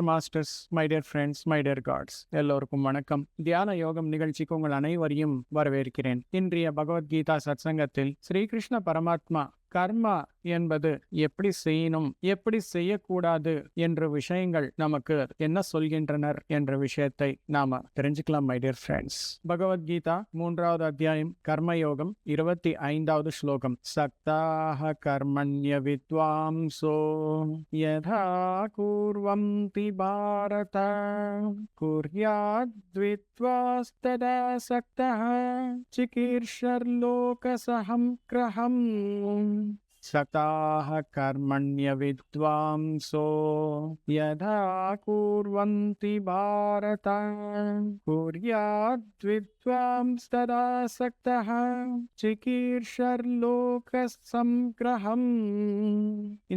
Masters, my dear friends, my dear gods, எல்லோருக்கும் வணக்கம். தியான யோகம் நிகழ்ச்சிக்கு உங்கள் அனைவரையும் வரவேற்கிறேன். இன்றைய பகவத்கீதா சத்சங்கத்தில் ஸ்ரீகிருஷ்ண பரமாத்மா கர்மா என்பது எப்படி செய்யணும், எப்படி செய்யக்கூடாது என்ற விஷயங்கள் நமக்கு என்ன சொல்கின்றனர் என்ற விஷயத்தை நாம தெரிஞ்சுக்கலாம். மை டியர் ஃப்ரெண்ட்ஸ், பகவத்கீதா 3வது அத்தியாயம் கர்மயோகம் 25வது ஸ்லோகம். சக்தாக கர்மண்ய வித்வாம்சோ யதா கூர்வந்தி பாரத குர்யாத் வித்வாஸ்ததா சக்தः சிகீர்ஷர்லோகசஹம் கிரஹம். சக்தாஹ கர்மண்ய வித்வாம்சோ யதா கூர்வந்தி பாரத குர்யாத் வித்வாம்ஸ்ததா சக்தः சிகீர்ஷர்லோகசம் கிரஹம்.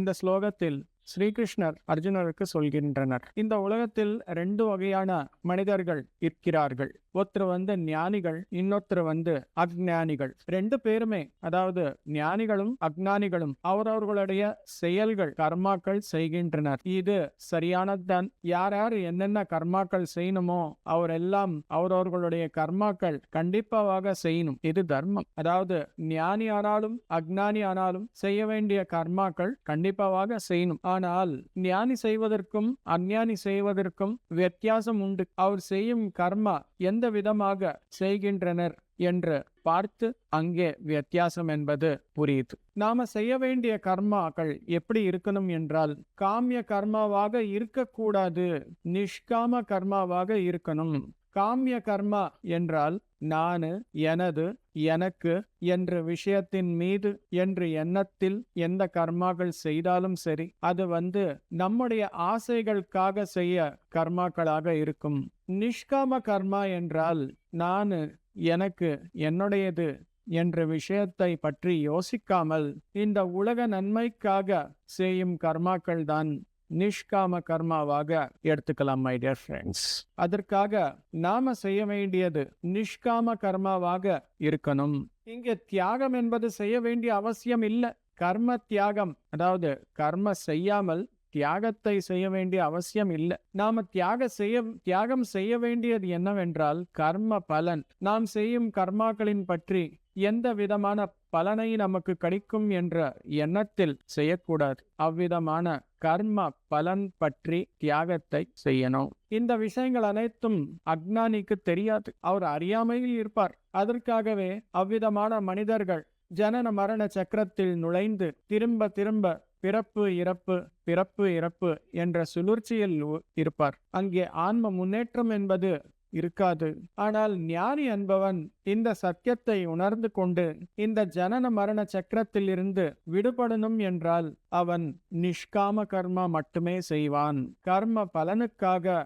இந்த ஸ்லோகத்தில் ஸ்ரீகிருஷ்ணர் அர்ஜுனருக்கு சொல்கின்றனர், இந்த உலகத்தில் 2 வகையான மனிதர்கள் இருக்கிறார்கள். ஒருத்தர் ஞானிகள், இன்னொருத்தர் அஜ்ஞானிகள். 2 பேருமே, அதாவது ஞானிகளும் அஜ்ஞானிகளும் அவரவர்களுடைய செயல்கள் கர்மாக்கள் செய்கின்றனர். இது சரியானதுதான். யார் யார் என்னென்ன கர்மாக்கள் செய்யணுமோ அவரெல்லாம் அவரவர்களுடைய கர்மாக்கள் கண்டிப்பாக செய்யணும். இது தர்மம். அதாவது ஞானி ஆனாலும் அஜ்ஞானி ஆனாலும் செய்ய வேண்டிய கர்மாக்கள் கண்டிப்பாக செய்யணும். ஆனால் ஞானி செய்வதற்கும் அஞ்ஞானி செய்வதற்கும் வித்தியாசம் உண்டு. அவர் செய்யும் கர்மா எந்த விதமாக செய்கின்றனர் என்று பார்த்து அங்கே வித்தியாசம் என்பது புரியுது. நாம செய்ய வேண்டிய கர்மாக்கள் எப்படி இருக்கணும் என்றால், காமிய கர்மாவாக இருக்கக்கூடாது, நிஷ்காம கர்மாவாக இருக்கணும். காமிய கர்மா என்றால் நானு, எனது, எனக்கு என்ற விஷயத்தின் மீது என்ற எண்ணத்தில் எந்த கர்மாக்கள் செய்தாலும் சரி, அது நம்முடைய ஆசைகளுக்காக செய்ய கர்மாக்களாக இருக்கும். நிஷ்காம கர்மா என்றால் நானு, எனக்கு, என்னுடையது என்ற விஷயத்தை பற்றி யோசிக்காமல் இந்த உலக நன்மைக்காக செய்யும் கர்மாக்கள் தான் நிஷ்காம கர்மாவாக எடுத்துக்கலாம். மை டியர் ஃப்ரெண்ட்ஸ், அதற்காக நாம செய்ய வேண்டியது நிஷ்காம கர்மாவாக இருக்கணும். இங்கே தியாகம் என்பது செய்ய வேண்டிய அவசியம் இல்லை. கர்ம தியாகம், அதாவது கர்ம செய்யாமல் தியாகத்தை செய்ய வேண்டிய அவசியம் இல்லை. நாம தியாகம் செய்ய வேண்டியது என்னவென்றால் கர்ம பலன். நாம் செய்யும் கர்மாக்களின் பற்றி எந்த விதமான பலனை நமக்கு கிடைக்கும் என்ற எண்ணத்தில் செய்யக்கூடாது. அவ்விதமான கர்ம பலன் பற்றி தியாகத்தை செய்யணும். இந்த விஷயங்கள் அனைத்தும் அஜ்ஞானிக்கு தெரியாது. அவர் அறியாமையில் இருப்பார். அதற்காகவே அவ்விதமான மனிதர்கள் ஜனன மரண சக்கரத்தில் நுழைந்து திரும்ப திரும்ப பிறப்பு இறப்பு பிறப்பு இறப்பு என்ற சுழற்சியில் இருப்பார். அங்கே ஆன்ம முன்னேற்றம் என்பது இருக்காது. ஆனால் ஞானி என்பவன் இந்த சத்தியத்தை உணர்ந்து கொண்டு இந்த ஜனன மரண சக்கரத்தில் இருந்து விடுபடணும் என்றால் அவன் நிஷ்காம கர்மா மட்டுமே செய்வான். கர்ம பலனுக்காக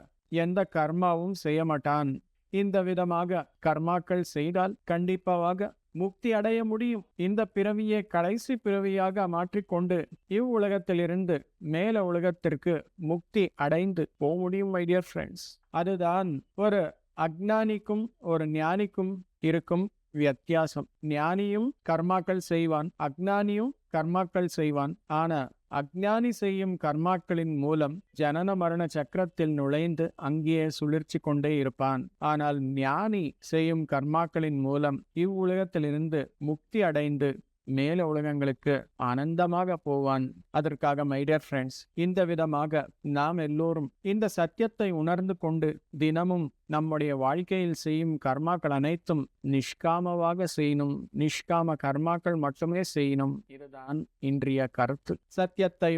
எந்த கர்மாவும் செய்ய மாட்டான். இந்த விதமாக கர்மாக்கள் செய்தால் கண்டிப்பாக முக்தி அடைய முடியும். இந்த பிறவியை கடைசி பிறவியாக மாற்றிக்கொண்டு இவ்வுலகத்திலிருந்து மேல உலகத்திற்கு முக்தி அடைந்து போக முடியும். மை டியர் ஃப்ரெண்ட்ஸ், அதுதான் ஒரு அஜ்ஞானிக்கும் ஒரு ஞானிக்கும் இருக்கும் வித்தியாசம். ஞானியும் கர்மாக்கள் செய்வான், அஜ்ஞானியும் கர்மாக்கள் செய்வான். ஆனா அஜ்ஞானி செய்யும் கர்மாக்களின் மூலம் ஜனன மரண சக்கரத்தில் நுழைந்து அங்கேயே சுழற்சி கொண்டே இருப்பான். ஆனால் ஞானி செய்யும் கர்மாக்களின் மூலம் இவ்வுலகத்திலிருந்து முக்தி அடைந்து மேல உலகங்களுக்கு ஆனந்தமாக போவான். அதற்காக மை டியர் ஃப்ரெண்ட்ஸ், இந்த விதமாக நாம் எல்லோரும் இந்த சத்தியத்தை உணர்ந்து கொண்டு தினமும் நம்முடைய வாழ்க்கையில் செய்யும் கர்மாக்கள் அனைத்தும் நிஷ்காமமாக செய்யணும். நிஷ்காம கர்மாக்கள் மட்டுமே செய்யணும். இதுதான் இன்றைய கருத்து. சத்தியத்தை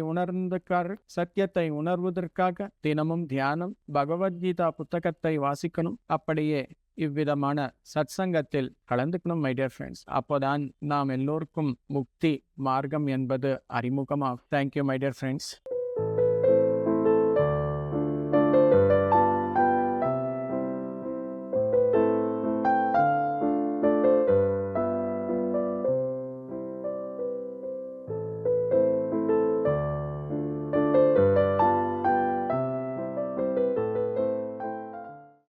உணர்வதற்காக தினமும் தியானம், பகவத்கீதா புத்தகத்தை வாசிக்கணும். அப்படியே இவ்விதமான சத்சங்கத்தில் கலந்துக்கணும். மை டியர் ஃப்ரெண்ட்ஸ், அப்போதான் நாம் எல்லோருக்கும் முக்தி மார்க்கம் என்பது அறிமுகமாகும். Thank you my dear friends.